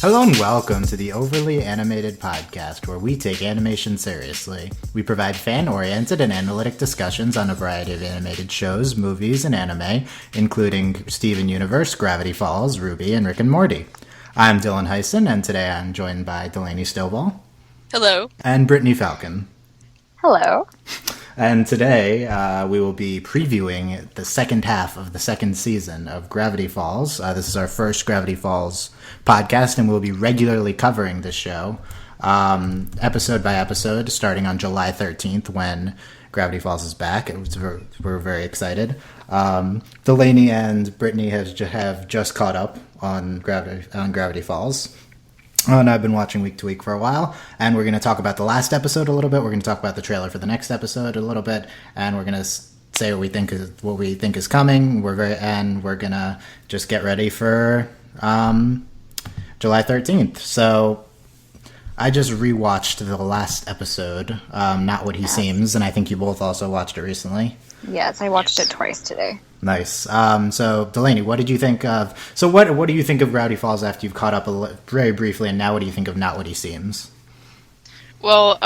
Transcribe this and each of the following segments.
Hello and welcome to the Overly Animated Podcast, where we take animation seriously. We provide fan-oriented and analytic discussions on a variety of animated shows, movies, and anime, including Steven Universe, Gravity Falls, Ruby, and Rick and Morty. I'm Dylan Hysen, and today I'm joined by Delaney Stovall. Hello. And Britney Falcon. Hello. And today we will be previewing the second half of the second season of Gravity Falls. This is our first Gravity Falls podcast, and we'll be regularly covering this show episode by episode, starting on July 13th when Gravity Falls is back. We're very excited. Delaney and Britney have just caught up on Gravity Falls. And I've been watching week to week for a while, and we're going to talk about the last episode a little bit. We're going to talk about the trailer for the next episode a little bit, and we're going to say what we think is coming. We're going to just get ready for July 13th. So I just rewatched the last episode, Not What He Seems, and I think you both also watched it recently. Yes, I watched it twice today. Nice. So, Delaney, what did you think of... So, what do you think of Gravity Falls after you've caught up very briefly, and now what do you think of Not What He Seems? Well,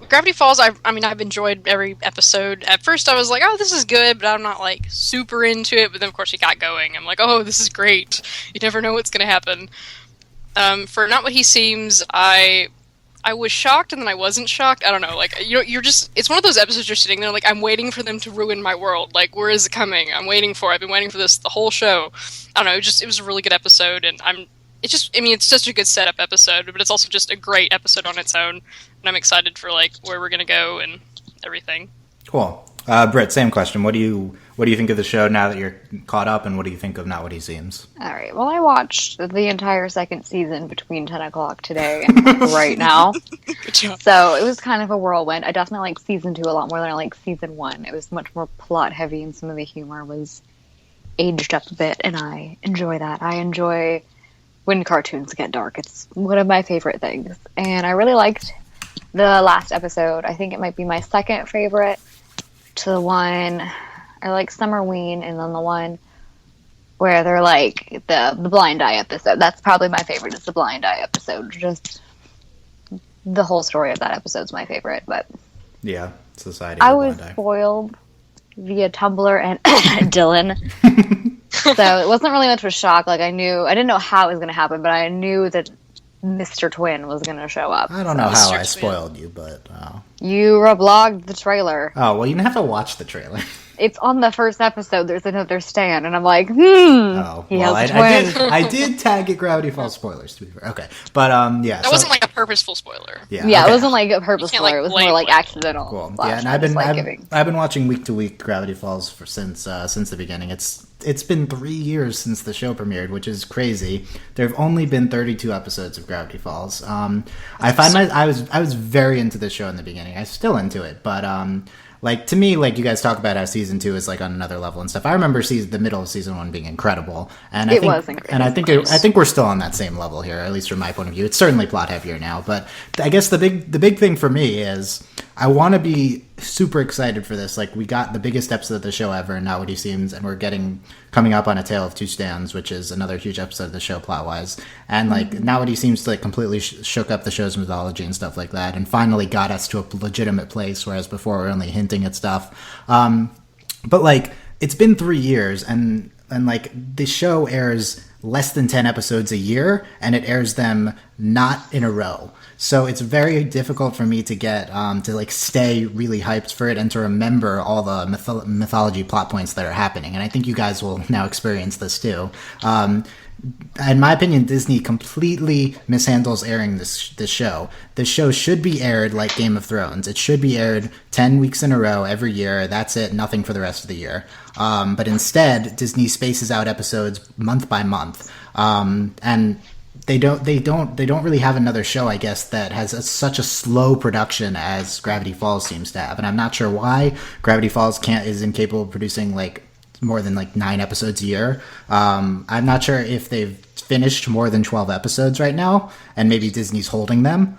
Gravity Falls, I've enjoyed every episode. At first I was like, oh, this is good, but I'm not, super into it. But then, of course, it got going. I'm like, oh, this is great. You never know what's going to happen. For Not What He Seems, I was shocked, and then I wasn't shocked. I don't know, it's one of those episodes you're sitting there, I'm waiting for them to ruin my world. Where is it coming? I've been waiting for this the whole show. I don't know, it was a really good episode, and it's such a good setup episode, but it's also just a great episode on its own, and I'm excited for, where we're gonna go and everything. Cool. Britt, same question. What do you think of the show now that you're caught up, and what do you think of Not What He Seems? All right. Well, I watched the entire second season between 10 o'clock today and right now. Good job. So it was kind of a whirlwind. I definitely like season 2 a lot more than I like season 1. It was much more plot heavy, and some of the humor was aged up a bit, and I enjoy that. I enjoy when cartoons get dark. It's one of my favorite things. And I really liked the last episode. I think it might be my second favorite. To the one, I like Summerween, and then the one where they're the blind eye episode. That's probably my favorite, is the blind eye episode. Just the whole story of that episode's my favorite. But yeah, Society. I was spoiled via Tumblr and Dylan, so it wasn't really much of a shock. I didn't know how it was going to happen, but I knew that Mr. Twin was going to show up. I don't know how I spoiled you, but... You reblogged the trailer. Oh, well, you didn't have to watch the trailer. It's on the first episode. There's another Stan, and I'm like, Oh, he well, has a twin. I did tag it Gravity Falls spoilers, to be fair. Okay, but, yeah. That wasn't, a purposeful spoiler. Yeah, okay. It wasn't, a purposeful spoiler. It was more, accidental. Cool. Yeah, and I've been watching week to week Gravity Falls since the beginning. It's been 3 years since the show premiered, which is crazy. There have only been 32 episodes of Gravity Falls. I was very into this show in the beginning. I'm still into it, but to me, you guys talk about how season 2 is on another level and stuff. I remember the middle of season 1 being incredible, and I think we're still on that same level here, at least from my point of view. It's certainly plot heavier now, but I guess the big thing for me is I want to be super excited for this. We got the biggest episode of the show ever, Not What He Seems, and we're coming up on A Tale of Two Stands, which is another huge episode of the show plot-wise. And, Not What He Seems completely shook up the show's mythology and stuff like that, and finally got us to a legitimate place, whereas before we were only hinting at stuff. But, it's been 3 years, and the show airs less than 10 episodes a year, and it airs them not in a row. So it's very difficult for me to get to stay really hyped for it and to remember all the mythology plot points that are happening. And I think you guys will now experience this too. In my opinion, Disney completely mishandles airing this show. The show should be aired like Game of Thrones. It should be aired 10 weeks in a row every year. That's it. Nothing for the rest of the year. But instead, Disney spaces out episodes month by month. And they don't really have another show, I guess, that has such a slow production as Gravity Falls seems to have. And I'm not sure why Gravity Falls is incapable of producing more than 9 episodes a year. I'm not sure if they've finished more than 12 episodes right now, and maybe Disney's holding them.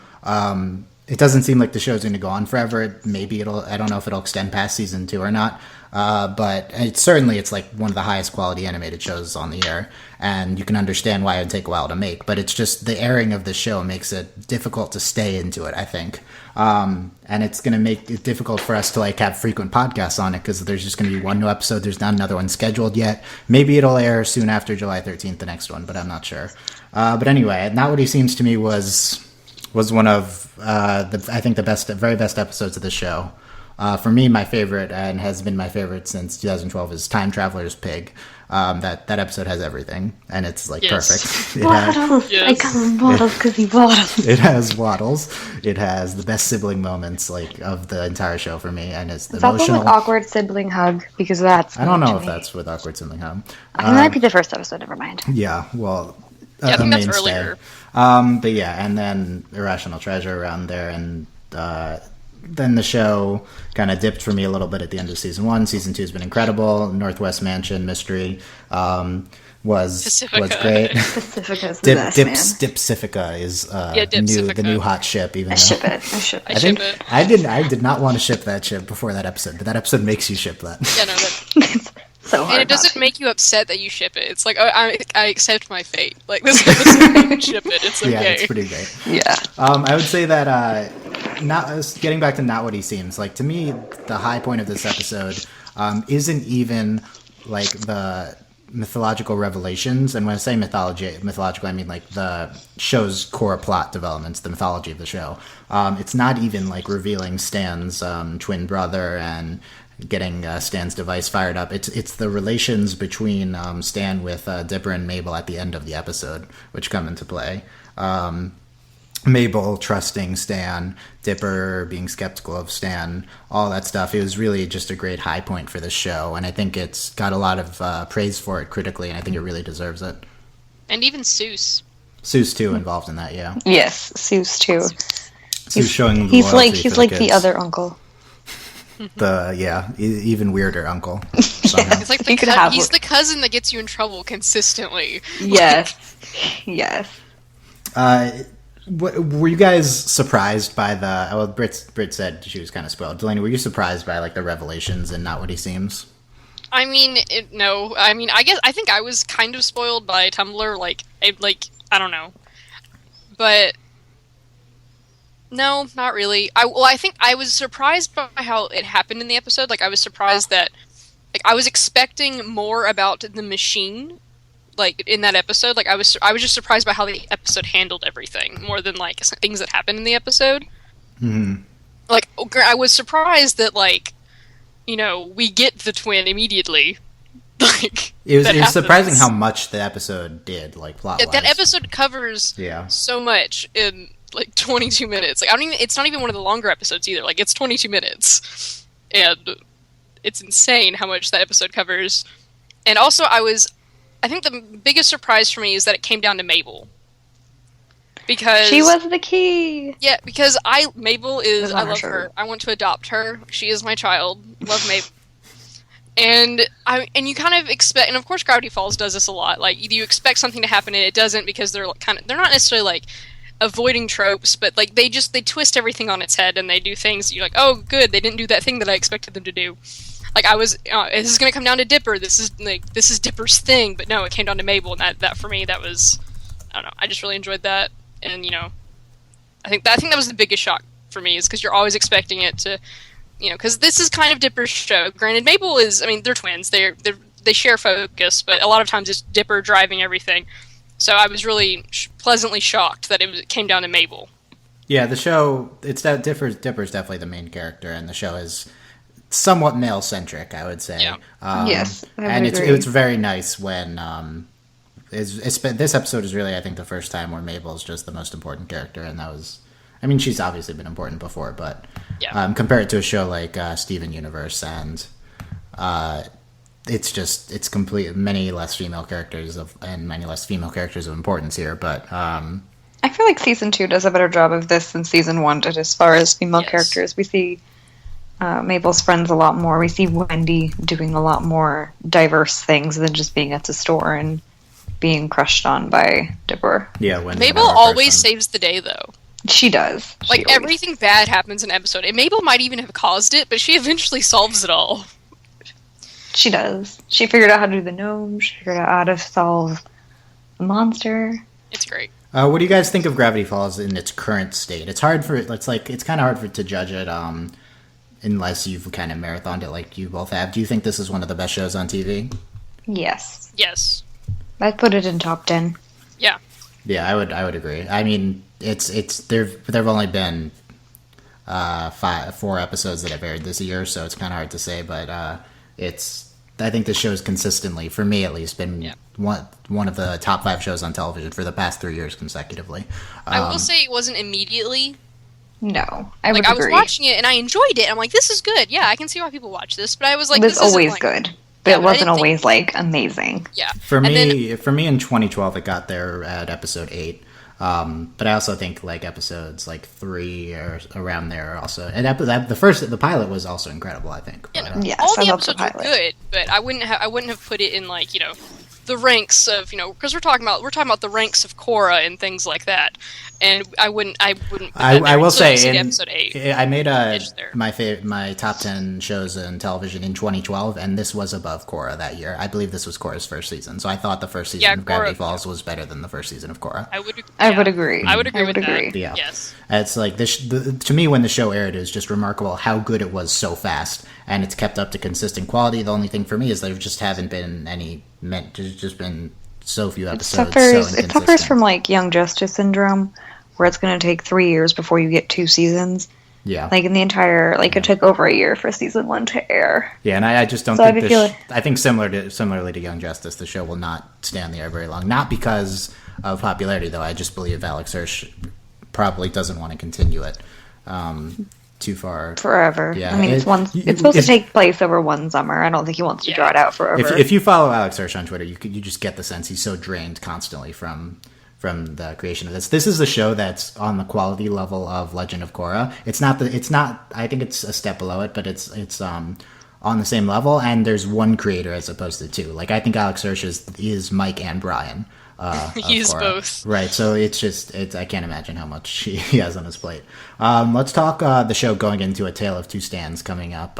it doesn't seem like the show's going to go on forever. Maybe I don't know if it'll extend past season 2 or not. But it's like one of the highest quality animated shows on the air, and you can understand why it'd take a while to make, but it's just the airing of the show makes it difficult to stay into it, I think. And it's going to make it difficult for us to like have frequent podcasts on it, because there's just going to be one new episode. There's not another one scheduled yet. Maybe it'll air soon after July 13th, the next one, but I'm not sure. But anyway, Not What He Seems to Me was one of, I think the very best episodes of the show. For me, my favorite, and has been my favorite since 2012, is Time Traveler's Pig. That episode has everything, and it's like perfect. Waddles! I call him Waddles because he waddles. It has Waddles. It has the best sibling moments like of the entire show for me, and it's the emotional. With awkward sibling hug, because that's. I don't know if that's with awkward sibling hug. It might be the first episode. Never mind. Yeah, well, I think that's earlier. But yeah, and then Irrational Treasure around there, and then the show kind of dipped for me a little bit at the end of season 1. Season 2 has been incredible. Northwest Mansion mystery was great. Pacifica is the best, man. Dipsifica is the new hot ship. Even I ship it. I did not want to ship that ship before that episode, but that episode makes you ship that. Yeah, no, so hard. And it doesn't make you upset that you ship it. It's like, I accept my fate. Like, this episode made me ship it. It's okay. Yeah, it's pretty great. Yeah. I would say that, getting back to Not What He Seems, like, to me, the high point of this episode isn't even, like, the mythological revelations. And when I say mythological, I mean, like, the show's core plot developments, the mythology of the show. It's not even, like, revealing Stan's twin brother and getting Stan's device fired up. It's the relations between Stan with Dipper and Mabel at the end of the episode, which come into play. Mabel trusting Stan, Dipper being skeptical of Stan, all that stuff. It was really just a great high point for this show, and I think it's got a lot of praise for it critically, and I think it really deserves it. And even Seuss. Seuss too involved in that, yeah. Yes, Seuss too. Seuss showing he's like the other uncle. Even weirder uncle. He's like he's the cousin that gets you in trouble consistently. Yes. Were you guys surprised by Brit said she was kind of spoiled. Delaney, were you surprised by like the revelations in Not What He Seems? I mean, no. I mean, I think I was kind of spoiled by Tumblr. I don't know, but. No, not really. I think I was surprised by how it happened in the episode. Like, I was surprised that... Like, I was expecting more about the machine, like, in that episode. Like, I was just surprised by how the episode handled everything, more than, like, things that happened in the episode. Mm-hmm. Like, I was surprised that, like, we get the twin immediately. Like, it was surprising how much the episode did, like, plot-wise. That episode covers so much in... like 22 minutes. Like, it's not even one of the longer episodes either. Like, it's 22 minutes. And it's insane how much that episode covers. And also I think the biggest surprise for me is that it came down to Mabel. Because she was the key. Yeah, because Mabel is I love her. I want to adopt her. She is my child. Love Mabel. And you kind of expect, and of course Gravity Falls does this a lot. Like, you expect something to happen and it doesn't, because they're not necessarily like avoiding tropes, but like they twist everything on its head and they do things you're like, oh good, they didn't do that thing that I expected them to do. Like, I was this is gonna come down to Dipper, this is Dipper's thing, but no, it came down to Mabel, and that for me, that was, I don't know, I just really enjoyed that. And I think that was the biggest shock for me, is because you're always expecting it to, because this is kind of Dipper's show. Granted, Mabel is, I mean, they're twins, they share focus, but a lot of times it's Dipper driving everything. So I was really pleasantly shocked that it came down to Mabel. Yeah, the show, Dipper's definitely the main character, and the show is somewhat male-centric, I would say. Yeah. Yes, and it's very nice when... this episode is really, I think, the first time where Mabel is just the most important character, and that was... I mean, she's obviously been important before, but compare it to a show like Steven Universe, and... it's complete, many less female characters of importance here, but I feel like season 2 does a better job of this than season 1 did as far as female characters. We see Mabel's friends a lot more. We see Wendy doing a lot more diverse things than just being at the store and being crushed on by Dipper. Yeah, Wendy. Mabel always saves the day, though. She does. Like, everything bad happens in an episode. And Mabel might even have caused it, but she eventually solves it all. She does. She figured out how to do the gnome. She figured out how to solve the monster. It's great. What do you guys think of Gravity Falls in its current state? It's kind of hard to judge it unless you've kind of marathoned it like you both have. Do you think this is one of the best shows on TV? Yes. Yes. I'd put it in top 10. Yeah. Yeah, I would agree. I mean, there've only been 4 episodes that have aired this year, so it's kind of hard to say. But I think this show's consistently, for me at least, been one of the top 5 shows on television for the past 3 years consecutively. I will say it wasn't immediately. No, I would I agree. was watching it and I enjoyed it. I'm like, this is good. Yeah, I can see why people watch this. But I was like, it was this always isn't, good. But it wasn't always amazing. Yeah. For me in 2012, it got there at episode 8. But I also think episodes 3 or around there are also, and the pilot was also incredible. I think. But, yes, all the I love episodes the were pilot. good, but I wouldn't have put it in the ranks of because we're talking about the ranks of Korra and things like that, and I wouldn't. I will say in episode 8. I made my top 10 shows in television in 2012, and this was above Korra that year. I believe this was Korra's first season, so I thought the first season of Gravity Falls was better than the first season of Korra. I would agree. I would agree with that. Yeah. Yes. It's like to me, when the show aired, it was just remarkable how good it was so fast, and it's kept up to consistent quality. The only thing for me is there just haven't been any. There's just been so few episodes. It suffers from Young Justice syndrome, where it's going to take 3 years before you get 2 seasons. Yeah. In the entire it took over a year for season 1 to air. Yeah, and I just don't think I think similarly to Young Justice, the show will not stay on the air very long. Not because of popularity, though. I just believe Alex Hirsch probably doesn't want to continue it too far forever. Yeah, I mean, it's supposed to take place over one summer. I don't think he wants to draw it out forever. If you follow Alex Hirsch on Twitter, you just get the sense he's so drained constantly from the creation of this. This is a show that's on the quality level of Legend of Korra. It's not. I think it's a step below it, but it's on the same level. And there's one creator as opposed to 2. I think Alex Hirsch is Mike and Brian. He's both. Right, so I can't imagine how much he has on his plate. Let's talk the show going into A Tale of Two Stands coming up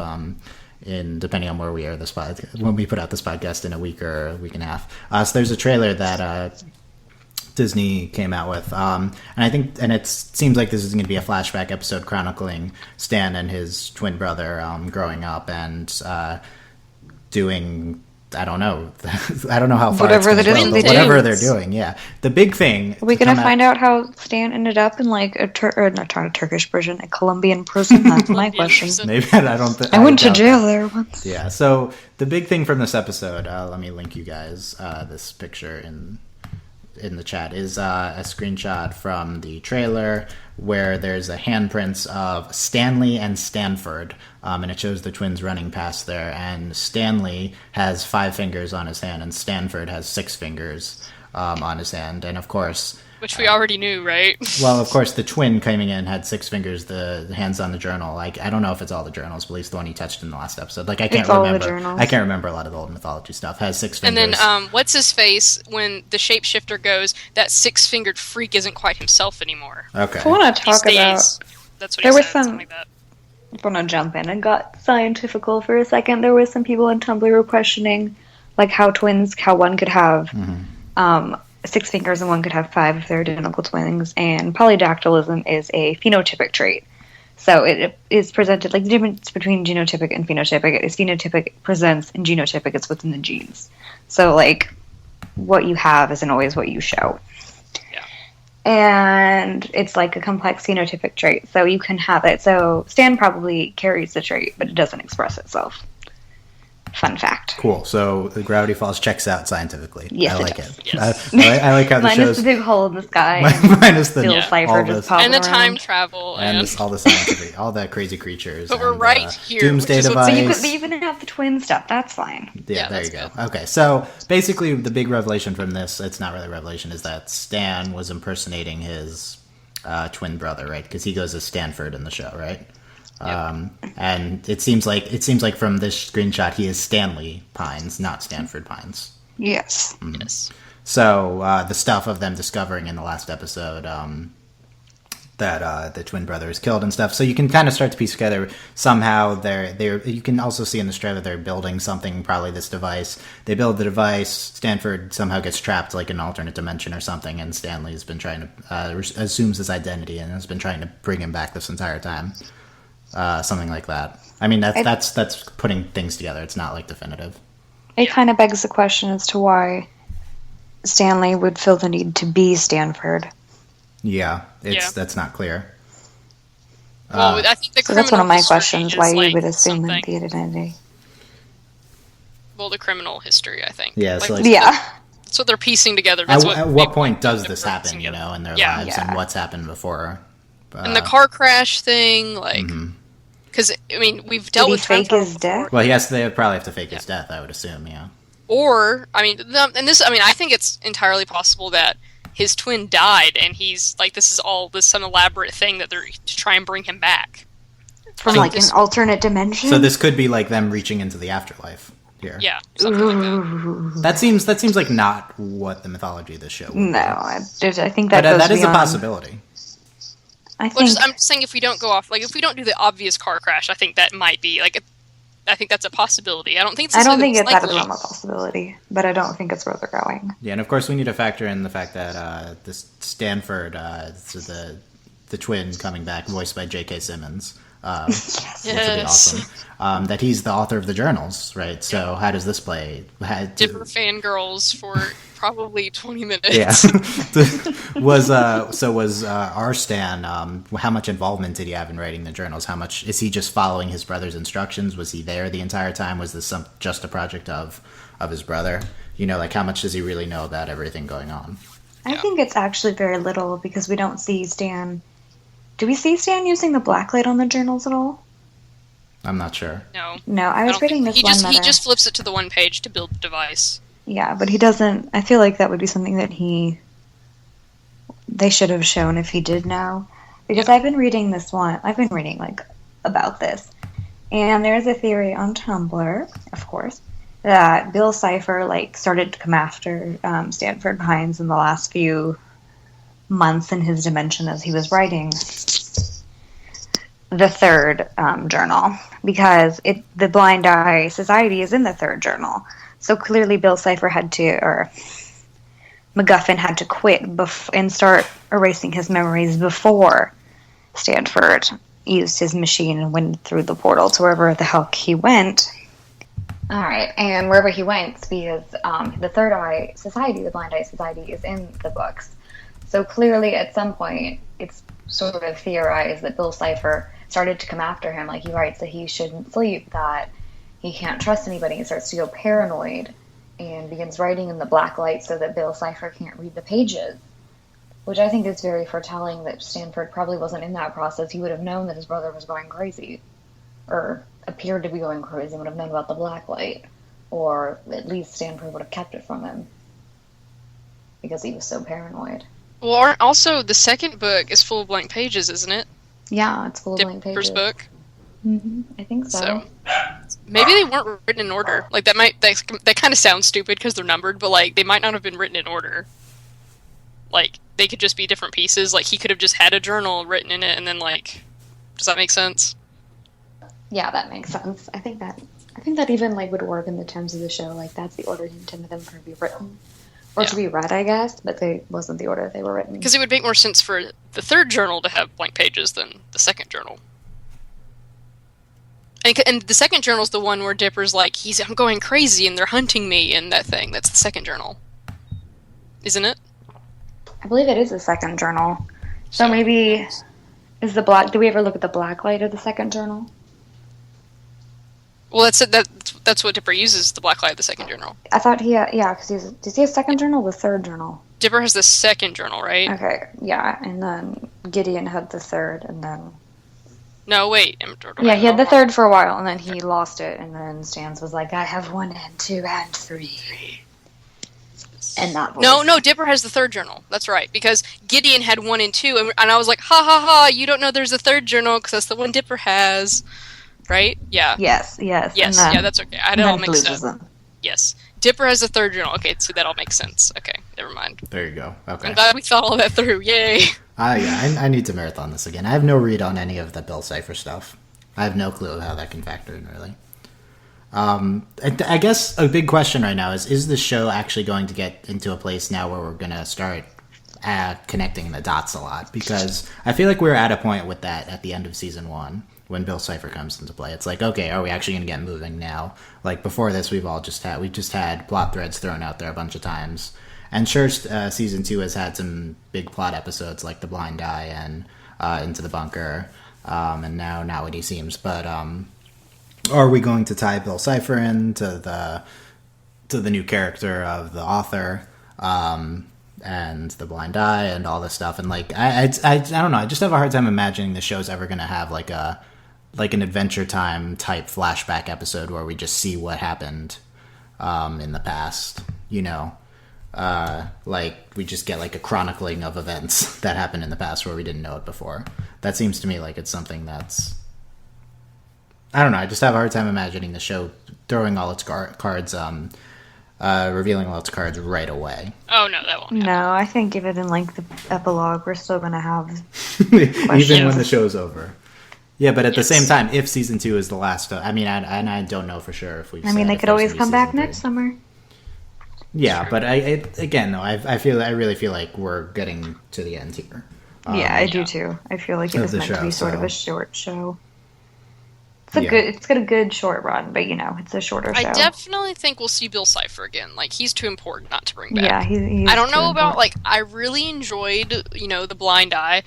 depending on where we air this podcast, when we put out this podcast in a week or a week and a half. So there's a trailer that Disney came out with, and it seems like this is going to be a flashback episode chronicling Stan and his twin brother growing up and doing. I don't know how far whatever they're doing. Yeah, the big thing. Are we gonna find out how Stan ended up in not a Turkish prison, a Colombian prison? That's my question. Maybe I don't think I went to jail there once. Yeah. So the big thing from this episode, let me link you guys this picture in the chat, is a screenshot from the trailer where there's a handprints of Stanley and Stanford, and it shows the twins running past there, and Stanley has 5 fingers on his hand and Stanford has 6 fingers on his hand, and of course which we already knew, right? Well, of course, the twin coming in had 6 fingers, the hands on the journal. I don't know if it's all the journals, but at least the one he touched in the last episode. I can't remember a lot of the old mythology stuff. Has 6 fingers. And then, what's his face when the shapeshifter goes? That 6-fingered freak isn't quite himself anymore. Okay. I want to talk about. That's what he said. Something like that. I want to jump in and got scientifical for a second. There was some people on Tumblr who were questioning, how one could have 6 fingers and one could have 5 if they're identical twins, and polydactylism is a phenotypic trait. So it is presented, the difference between genotypic and phenotypic is phenotypic presents and genotypic is what's in the genes. So, what you have isn't always what you show. Yeah. And it's a complex phenotypic trait, so you can have it. So Stan probably carries the trait, but it doesn't express itself. Fun fact. Cool. So the Gravity Falls checks out scientifically. Yes, I like it. Yes. I like how the show's... Minus the big hole in the sky. Minus the... Cipher just popping and the around. time travel. And all the scientific... all the crazy creatures. But we're right here. Doomsday device. So you even have the twin stuff. That's fine. Yeah, there you go. Good. Okay, so basically the big revelation from this, it's not really a revelation, is that Stan was impersonating his twin brother, right? Because he goes as Stanford in the show, right? Yep. And it seems like from this screenshot he is Stanley Pines, not Stanford Pines. Yes. Yes. So the stuff of them discovering in the last episode that the twin brother is killed and stuff. So you can kind of start to piece together somehow. They're you can also see in the trailer they're building something, probably this device. They build the device. Stanford somehow gets trapped like an alternate dimension or something, and Stanley's been trying to assumes his identity and has been trying to bring him back this entire time. Something like that. I mean, that's putting things together. It's not like definitive. It kind of begs the question as to why Stanley would feel the need to be Stanford. Yeah, that's not clear. Well, I think so that's one of my questions, why you would assume the identity. Well, the criminal history, I think. Yeah, that's what they're piecing together. At what point does this happen, in their lives, and what's happened before? And the car crash thing, because, I mean, we've dealt with time travel before. Death? Well, they probably have to fake his death, I would assume, yeah. Or, I mean, I think it's entirely possible that his twin died, and he's this is some elaborate thing that they're to try and bring him back from an alternate dimension. So this could be like them reaching into the afterlife here. Yeah, something like that. That seems like not what the mythology of this show would be. I think that that is a possibility. I'm just saying if we don't go off, if we don't do the obvious car crash, I think that might be I think that's a possibility. I don't think it's that is a possibility, but I don't think it's where they're going. Yeah, and of course we need to factor in the fact that this Stanford, the twin coming back, voiced by J.K. Simmons, which would be awesome. That he's the author of the journals, right? So how does this play? Dipper fangirls for probably 20 minutes. Yeah. was our Stan, how much involvement did he have in writing the journals? How much is he just following his brother's instructions? Was he there the entire time? Was this just a project of his brother? How much does he really know about everything going on? I think it's actually very little, because we don't see Stan. Do we see Stan using the blacklight on the journals at all? I'm not sure. No, I was reading this one letter. He just flips it to the one page to build the device. Yeah, but he doesn't. I feel like that would be something that they should have shown if he did know. Because I've been reading about this. And there's a theory on Tumblr, of course, that Bill Cipher started to come after Stanford Hines in the last few months in his dimension as he was writing the third journal, because the Blind Eye Society is in the third journal. So clearly Bill Cipher MacGuffin had to quit and start erasing his memories before Stanford used his machine and went through the portal to wherever the hell he went. All right, and wherever he went, because the Third Eye Society, the Blind Eye Society, is in the books. So clearly at some point it's sort of theorized that Bill Cipher started to come after him. He writes that he shouldn't sleep, that he can't trust anybody. He starts to go paranoid and begins writing in the black light so that Bill Cipher can't read the pages, which I think is very foretelling that Stanford probably wasn't in that process. He would have known that his brother was going crazy, or appeared to be going crazy, and would have known about the black light, or at least Stanford would have kept it from him because he was so paranoid. Well, also the second book is full of blank pages, isn't it? Yeah, it's full of blank pages. Dipper's book. Mm-hmm. I think so. Maybe they weren't written in order. That kind of sounds stupid because they're numbered, but they might not have been written in order. They could just be different pieces. He could have just had a journal written in it, and then does that make sense? Yeah, that makes sense. I think that even would work in the terms of the show. That's the order he intended them to be written. Or to be read, I guess, but they wasn't the order they were written. Because it would make more sense for the third journal to have blank pages than the second journal. And the second journal is the one where Dipper's I'm going crazy and they're hunting me, and that thing. That's the second journal. Isn't it? I believe it is the second journal. So maybe do we ever look at the black light of the second journal? Well, that's what Dipper uses, the black light of the second journal. I thought because does he have second journal or the third journal? Dipper has the second journal, right? Okay, yeah, and then Gideon had the third, and then... No, wait. Yeah, he had the third for a while, and then he lost it, and then Stans was I have 1 and 2 and 3. And that voice. No, Dipper has the third journal. That's right, because Gideon had 1 and 2, and I was like, ha ha ha, you don't know there's a third journal, because that's the one Dipper has. Right? Yeah. Yes, that's okay. It all makes sense. Yes. Dipper has a third journal. Okay, so that all makes sense. Okay, never mind. There you go. Okay. I'm glad we thought all that through. Yay. I need to marathon this again. I have no read on any of the Bill Cipher stuff. I have no clue how that can factor in, really. I guess a big question right now is the show actually going to get into a place now where we're going to start connecting the dots a lot? Because I feel like we were at a point with that at the end of season 1 when Bill Cipher comes into play. It's like, okay, are we actually going to get moving now? Like, before this, we just had plot threads thrown out there a bunch of times. And sure, season 2 has had some big plot episodes like The Blind Eye and Into the Bunker, and now Not What He Seems. But are we going to tie Bill Cipher in to the new character of the author and The Blind Eye and all this stuff? And like, I don't know. I just have a hard time imagining the show's ever going to have like an Adventure Time type flashback episode where we just see what happened in the past, you know. Like we just get like a chronicling of events that happened in the past where we didn't know it before. That seems to me like it's something that's, I don't know, I just have a hard time imagining the show throwing all its cards, revealing all its cards right away. Oh no, that won't happen. No, I think even in like the epilogue, we're still going to have even when the show's over. Yeah, but at the same time, if season 2 is the last, I don't know for sure if we've. I mean, they could always come back next summer. Yeah, but I really feel like we're getting to the end here. Yeah, I do too. I feel like it was meant to be sort of a short show. It's got a good short run, but it's a shorter show. I definitely think we'll see Bill Cipher again. Like, he's too important not to bring back. Yeah, he's I don't know about, like, I really enjoyed, The Blind Eye,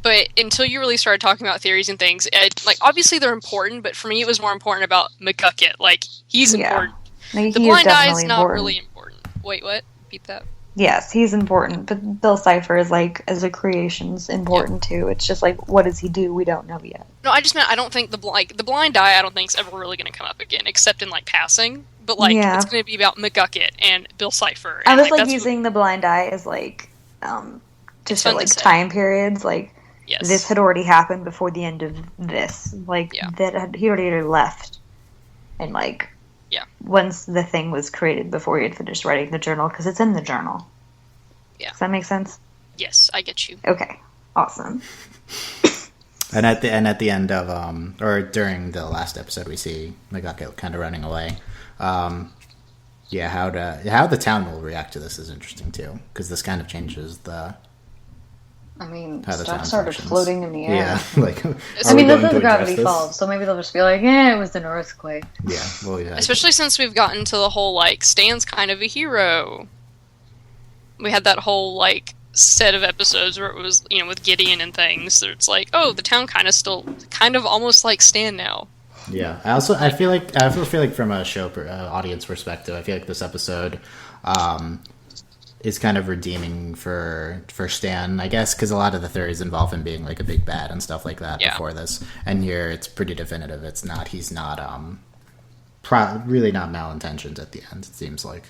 but until you really started talking about theories and things, like, obviously they're important, but for me it was more important about McGucket. Like, he's important. Like, the Blind Eye is not really important. Wait, what? Repeat that. Yes, he's important, but Bill Cipher is, like, as a creation's important too. It's just like, what does he do? We don't know yet. No, I just meant I don't think the Blind Eye I don't think is ever really going to come up again, except in, like, passing. But, like, it's going to be about McGucket and Bill Cipher. And, I was, like using the Blind Eye as, like, to show, like, time periods. Like, this had already happened before the end of this. Like, he already left. And, like... Yeah. Once the thing was created before he had finished writing the journal, because it's in the journal. Yeah. Does that make sense? Yes, I get you. Okay. Awesome. And at the end of or during the last episode, we see McGucket kind of running away. How the town will react to this is interesting too, because this kind of changes the. I mean, stuff started floating in the air. Yeah, like. I mean, this is Gravity Falls, so maybe they'll just be like, it was an earthquake. Yeah, well, yeah. Especially since we've gotten to the whole, like, Stan's kind of a hero. We had that whole, like, set of episodes where it was, with Gideon and things, so it's like, oh, the town kind of almost like Stan now. Yeah, I feel like from a show audience perspective, I feel like this episode, is kind of redeeming for Stan, I guess, because a lot of the theories involve him being like a big bad and stuff like that before this, and here it's pretty definitive. He's not really not malintentioned at the end. It seems like,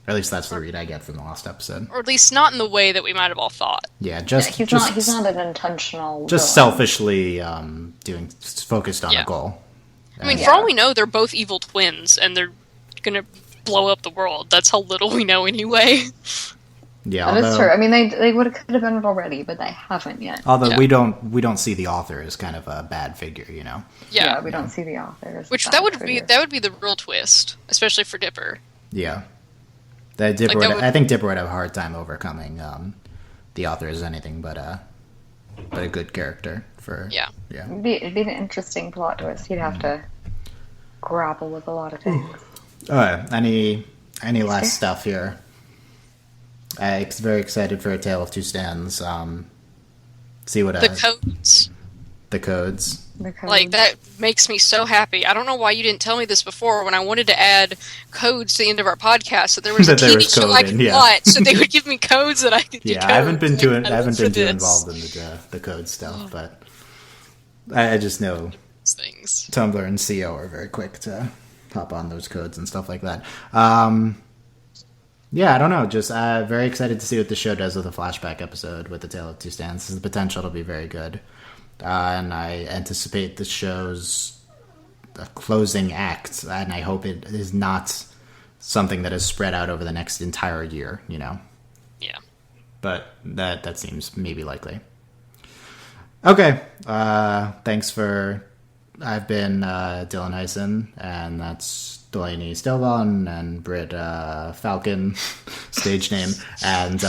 or at least that's the read I get from the last episode, or at least not in the way that we might have all thought. Yeah, he's not an intentional. Just selfishly focused on a goal. I mean, for all we know, they're both evil twins, and they're gonna blow up the world. That's how little we know anyway. Yeah, that is true. I mean, they could have done it already, but they haven't yet. Although we don't see the author as kind of a bad figure, Yeah, we don't see the author as that would be the real twist, especially for Dipper. Yeah, I think Dipper would have a hard time overcoming the author as anything but a good character for. Yeah. It'd be an interesting plot twist. He'd have to grapple with a lot of things. All right. Any last stuff here? I'm very excited for A Tale of Two Stans. See what the codes. The codes. Like, that makes me so happy. I don't know why you didn't tell me this before when I wanted to add codes to the end of our podcast, so there was a TV show I could watch, so they would give me codes that I could do. Yeah, I haven't been too involved in the code stuff, but I just know things. Tumblr and CO are very quick to hop on those codes and stuff like that. Yeah, I don't know. Just very excited to see what the show does with a flashback episode with A Tale of Two Stans. This has the potential to be very good. And I anticipate the show's closing act, and I hope it is not something that is spread out over the next entire year, Yeah. but that seems maybe likely. Okay, thanks for... I've been Dylan Hysen, and that's Delaney, Stovall, and Brit, Falcon, stage name. And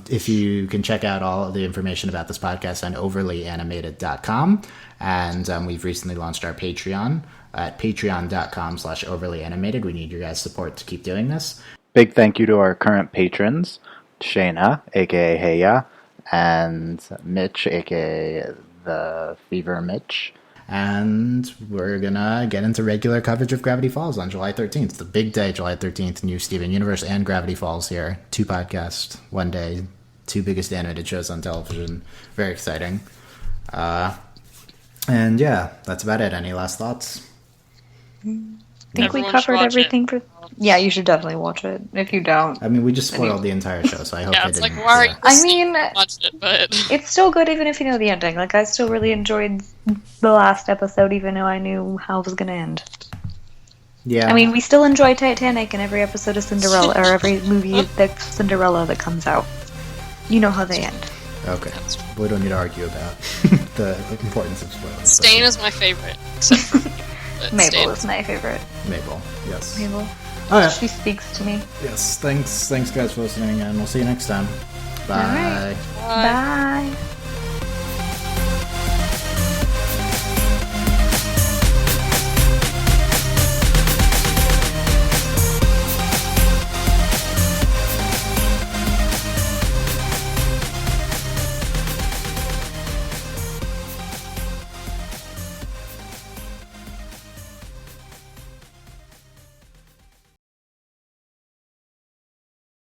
if you can check out all of the information about this podcast on overlyanimated.com. And we've recently launched our Patreon at patreon.com/overlyanimated. We need your guys' support to keep doing this. Big thank you to our current patrons, Shayna, aka Heya, and Mitch, aka The Fever Mitch. And we're gonna get into regular coverage of Gravity Falls on July 13th. The big day, July 13th, new Steven Universe and Gravity Falls here. 2 podcasts, 1 day, 2 biggest animated shows on television. Very exciting. And yeah, that's about it. Any last thoughts? I think we covered everything. Yeah, you should definitely watch it. If you don't, I mean, we just spoiled the entire show, so I hope yeah, they it's didn't. like, why are you watch it, but it's still good even if you know the ending. Like, I still really enjoyed the last episode, even though I knew how it was going to end. Yeah. I mean, we still enjoy Titanic and every episode of Cinderella, or every movie that's Cinderella that comes out. You know how they end. Okay. We don't need to argue about the importance of spoilers. Stain is my favorite, except for Mabel is my favorite. Mabel, yes. Mabel. All right. She speaks to me. Yes, thanks guys for listening, and we'll see you next time. Bye. All right. Bye.